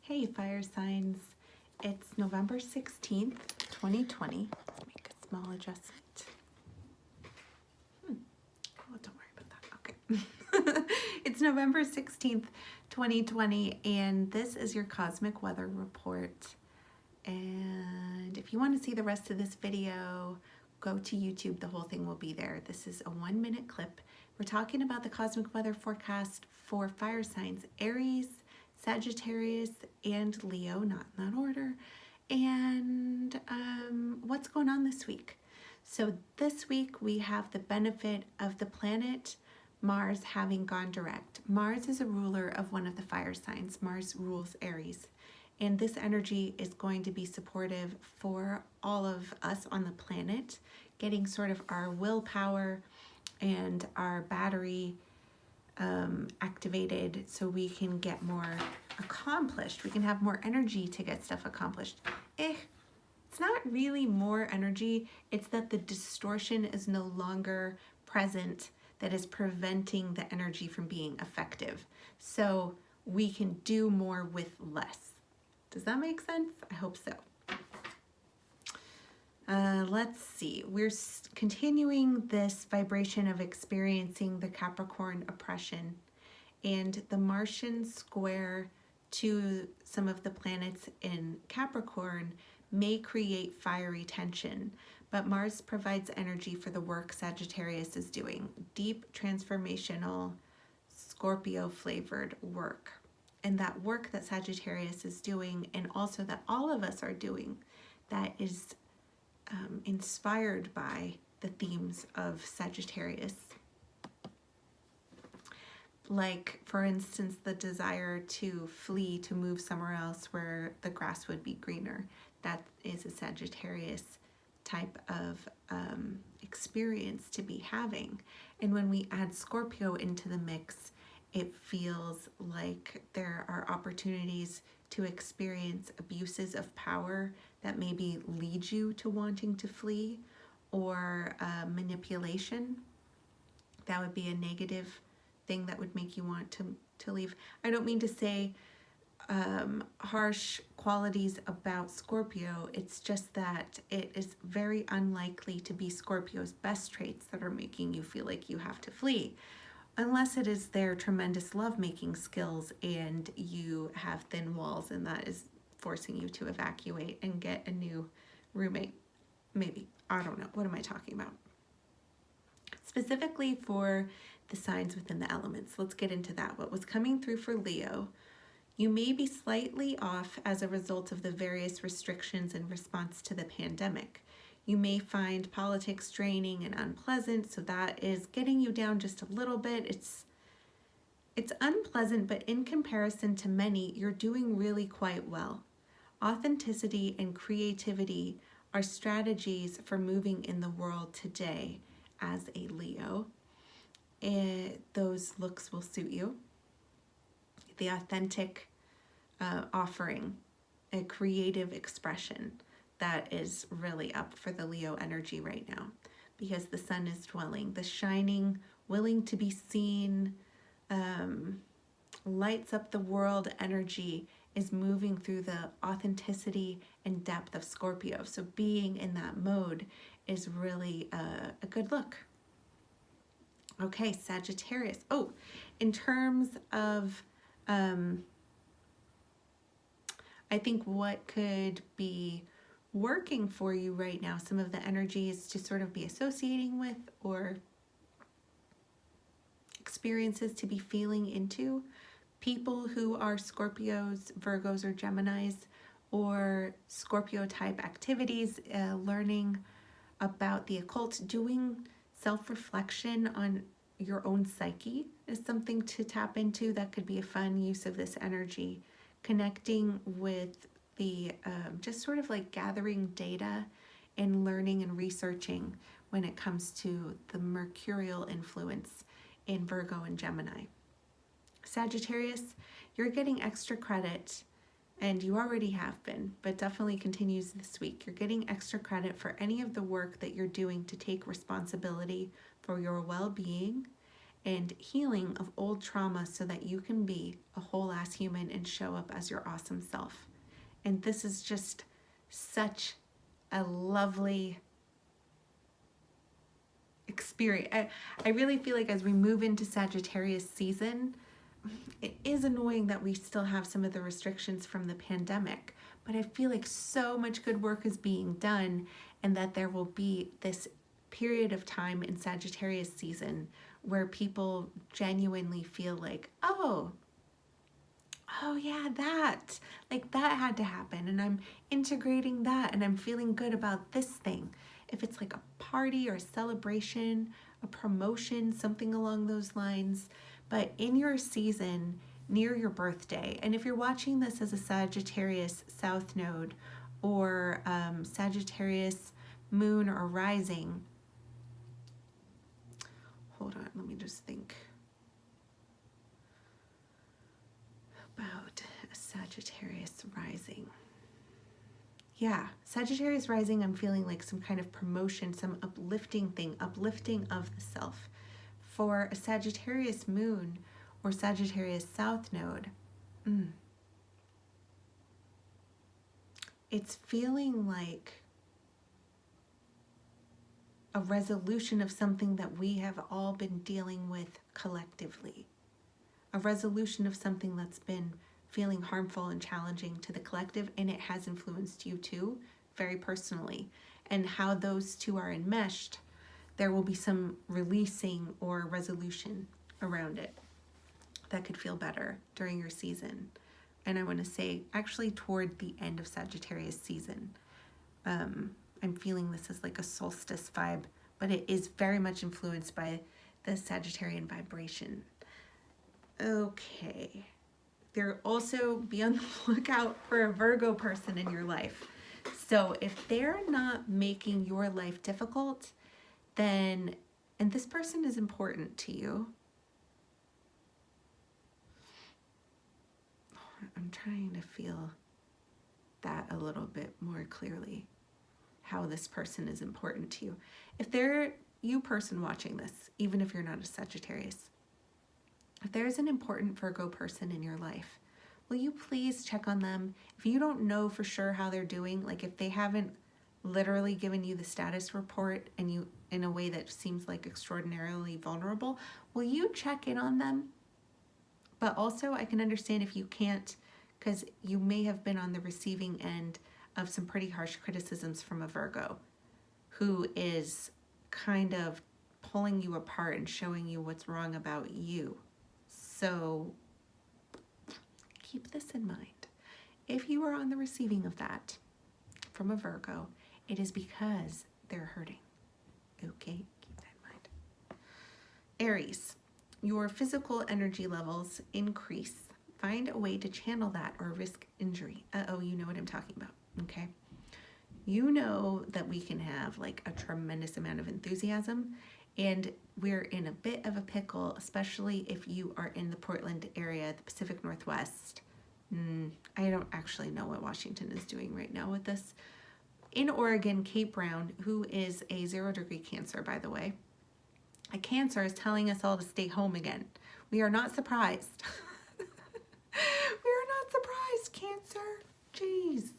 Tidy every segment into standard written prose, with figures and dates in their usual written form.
Hey, fire signs. It's November 16th, 2020. Let's make a small adjustment. Oh, don't worry about that. Okay. It's November 16th, 2020, and this is your cosmic weather report. And if you want to see the rest of this video, go to YouTube. The whole thing will be there. This is a 1-minute clip. We're talking about the cosmic weather forecast for fire signs Aries, Sagittarius, and Leo, not in that order, and what's going on this week. So this week we have the benefit of the planet Mars having gone direct. Mars is a ruler of one of the fire signs. Mars rules Aries. And this energy is going to be supportive for all of us on the planet, getting sort of our willpower and our battery activated so we can get more accomplished. We can have more energy to get stuff accomplished. It's not really more energy. It's that the distortion is no longer present that is preventing the energy from being effective. So we can do more with less. Does that make sense? I hope so. Let's see. We're continuing this vibration of experiencing the Capricorn oppression, and the Martian square to some of the planets in Capricorn may create fiery tension, but Mars provides energy for the work Sagittarius is doing, deep transformational Scorpio flavored work. And that work that Sagittarius is doing, and also that all of us are doing, that is inspired by the themes of Sagittarius. Like, for instance, the desire to flee, to move somewhere else where the grass would be greener. That is a Sagittarius type of experience to be having. And when we add Scorpio into the mix, it feels like there are opportunities to experience abuses of power that maybe lead you to wanting to flee, or manipulation. That would be a negative thing that would make you want to leave. I don't mean to say harsh qualities about Scorpio. It's just that it is very unlikely to be Scorpio's best traits that are making you feel like you have to flee. Unless it is their tremendous lovemaking skills and you have thin walls and that is forcing you to evacuate and get a new roommate. Maybe. I don't know. What am I talking about? Specifically for the signs within the elements, let's get into that. What was coming through for Leo, you may be slightly off as a result of the various restrictions in response to the pandemic. You may find politics draining and unpleasant, so that is getting you down just a little bit. It's unpleasant, but in comparison to many, you're doing really quite well. Authenticity and creativity are strategies for moving in the world today as a Leo. Those looks will suit you. The authentic offering, a creative expression, that is really up for the Leo energy right now, because the sun is dwelling. The shining, willing to be seen, lights up the world energy is moving through the authenticity and depth of Scorpio. So being in that mode is really a good look. Okay, Sagittarius. Oh, in terms of, I think what could be working for you right now, some of the energies to sort of be associating with, or experiences to be feeling into, people who are Scorpios, Virgos, or Geminis, or Scorpio type activities, learning about the occult, doing self-reflection on your own psyche is something to tap into. That could be a fun use of this energy. Connecting with the just sort of like gathering data and learning and researching when it comes to the mercurial influence in Virgo and Gemini. Sagittarius, you're getting extra credit, and you already have been, but definitely continues this week. You're getting extra credit for any of the work that you're doing to take responsibility for your well-being and healing of old trauma so that you can be a whole ass human and show up as your awesome self. And this is just such a lovely experience. I really feel like as we move into Sagittarius season, it is annoying that we still have some of the restrictions from the pandemic, but I feel like so much good work is being done, and that there will be this period of time in Sagittarius season where people genuinely feel like, oh yeah, that had to happen, and I'm integrating that, and I'm feeling good about this thing. If it's like a party or a celebration, a promotion, something along those lines, but in your season near your birthday, and if you're watching this as a Sagittarius South Node or Sagittarius Moon or Rising, hold on, let me just think about a Sagittarius rising. Yeah, Sagittarius rising, I'm feeling like some kind of promotion, some uplifting thing, uplifting of the self. For a Sagittarius moon or Sagittarius South Node, it's feeling like a resolution of something that we have all been dealing with collectively. A resolution of something that's been feeling harmful and challenging to the collective, and it has influenced you too, very personally. And how those two are enmeshed, there will be some releasing or resolution around it that could feel better during your season. And I want to say, actually, toward the end of Sagittarius season, I'm feeling this as like a solstice vibe, but it is very much influenced by the Sagittarian vibration. Okay. There also be on the lookout for a Virgo person in your life. So if they're not making your life difficult, then, and this person is important to you. I'm trying to feel that a little bit more clearly, how this person is important to you. If they're you person watching this, even if you're not a Sagittarius, if there's an important Virgo person in your life, will you please check on them? If you don't know for sure how they're doing, like if they haven't literally given you the status report and you in a way that seems like extraordinarily vulnerable, will you check in on them? But also I can understand if you can't, because you may have been on the receiving end of some pretty harsh criticisms from a Virgo who is kind of pulling you apart and showing you what's wrong about you. So keep this in mind. If you are on the receiving of that from a Virgo, it is because they're hurting. Okay, keep that in mind. Aries, your physical energy levels increase. Find a way to channel that or risk injury. You know what I'm talking about, okay? You know that we can have like a tremendous amount of enthusiasm, and we're in a bit of a pickle, especially if you are in the Portland area, the Pacific Northwest. I don't actually know what Washington is doing right now with this. In Oregon, Kate Brown, who is a 0-degree Cancer, by the way, a Cancer is telling us all to stay home again. We are not surprised. We are not surprised, Cancer. Jeez.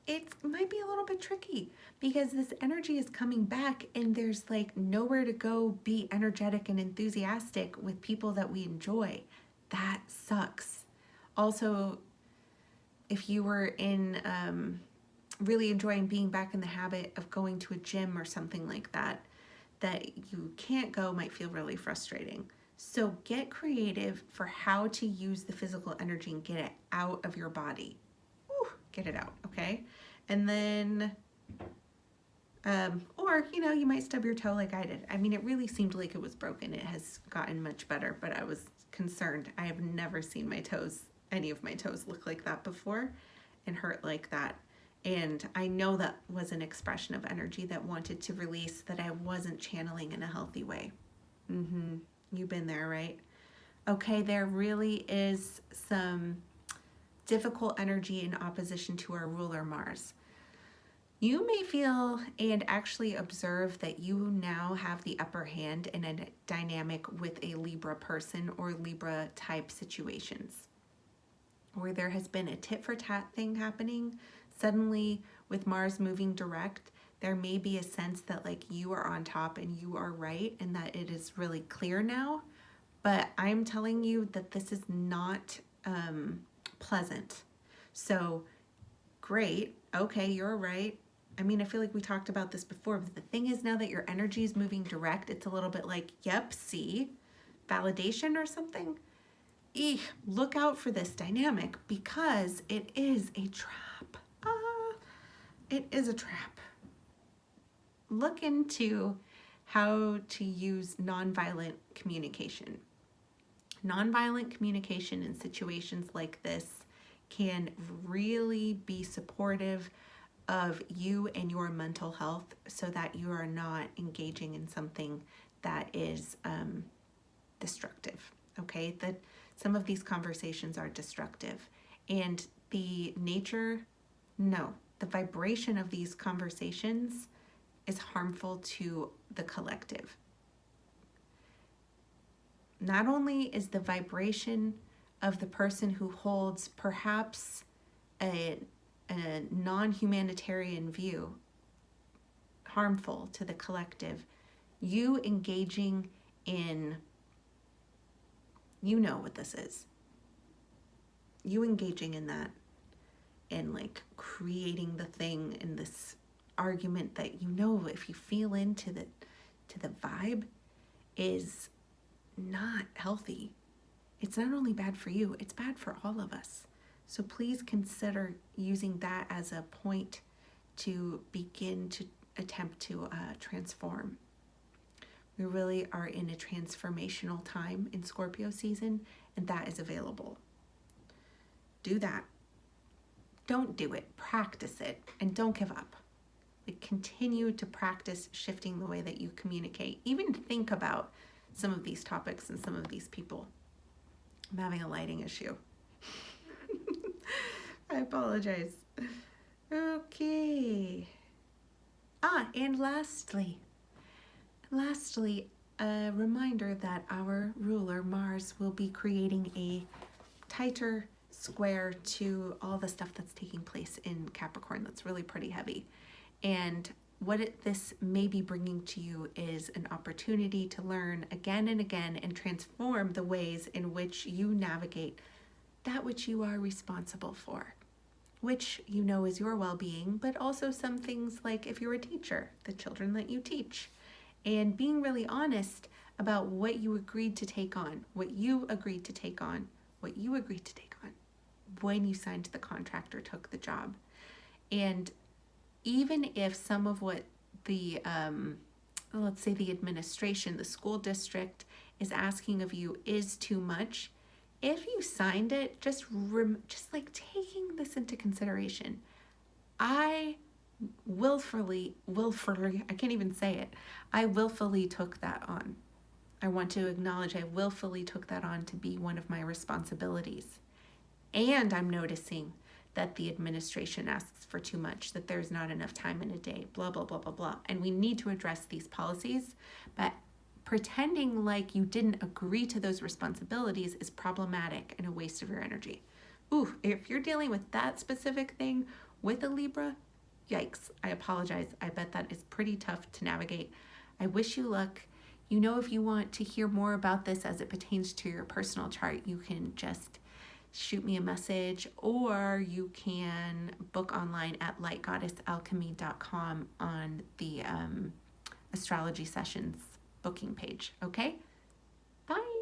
It might be a little bit tricky because this energy is coming back and there's like nowhere to go be energetic and enthusiastic with people that we enjoy. That sucks. Also, if you were in really enjoying being back in the habit of going to a gym or something like that, that you can't go might feel really frustrating. So get creative for how to use the physical energy and get it out of your body. Get it out, okay? And then, or, you might stub your toe like I did. I mean, it really seemed like it was broken. It has gotten much better, but I was concerned. I have never seen any of my toes look like that before and hurt like that. And I know that was an expression of energy that wanted to release that I wasn't channeling in a healthy way. You've been there, right? Okay, there really is some difficult energy in opposition to our ruler Mars. You may feel and actually observe that you now have the upper hand in a dynamic with a Libra person or Libra type situations, where there has been a tit for tat thing happening. Suddenly, with Mars moving direct, there may be a sense that like you are on top and you are right and that it is really clear now. But I'm telling you that this is not pleasant. So great, okay, you're right. I mean, I feel like we talked about this before, but the thing is now that your energy is moving direct, it's a little bit like, yep, see, validation or something. Look out for this dynamic because it is a trap. It is a trap. Look into how to use nonviolent communication. Nonviolent communication in situations like this can really be supportive of you and your mental health so that you are not engaging in something that is destructive, okay? That some of these conversations are destructive. And the vibration of these conversations is harmful to the collective. Not only is the vibration of the person who holds perhaps a non-humanitarian view harmful to the collective, you engaging in, you know what this is, you engaging in that and like creating the thing in this argument that you know if you feel into the vibe is not healthy. It's not only bad for you, it's bad for all of us. So please consider using that as a point to begin to attempt to transform. We really are in a transformational time in Scorpio season, and that is available. Do that. Don't do it. Practice it, and don't give up. Like, continue to practice shifting the way that you communicate. Even think about some of these topics and some of these people. I'm having a lighting issue. I apologize. Okay. And lastly, a reminder that our ruler, Mars, will be creating a tighter square to all the stuff that's taking place in Capricorn that's really pretty heavy. And what this may be bringing to you is an opportunity to learn again and again and transform the ways in which you navigate that which you are responsible for, which you know is your well-being, but also some things like if you're a teacher, the children that you teach, and being really honest about what you agreed to take on, when you agreed to take on when you signed the contract or took the job. And even if some of what the, let's say the administration, the school district is asking of you is too much, if you signed it, just like taking this into consideration, I willfully, I can't even say it, I willfully took that on. I want to acknowledge I willfully took that on to be one of my responsibilities. And I'm noticing that the administration asks for too much, that there's not enough time in a day, blah, blah, blah, blah, blah. And we need to address these policies, but pretending like you didn't agree to those responsibilities is problematic and a waste of your energy. Ooh, if you're dealing with that specific thing with a Libra, yikes, I apologize. I bet that is pretty tough to navigate. I wish you luck. You know, if you want to hear more about this as it pertains to your personal chart, you can just shoot me a message, or you can book online at lightgoddessalchemy.com on the astrology sessions booking page. Okay? Bye.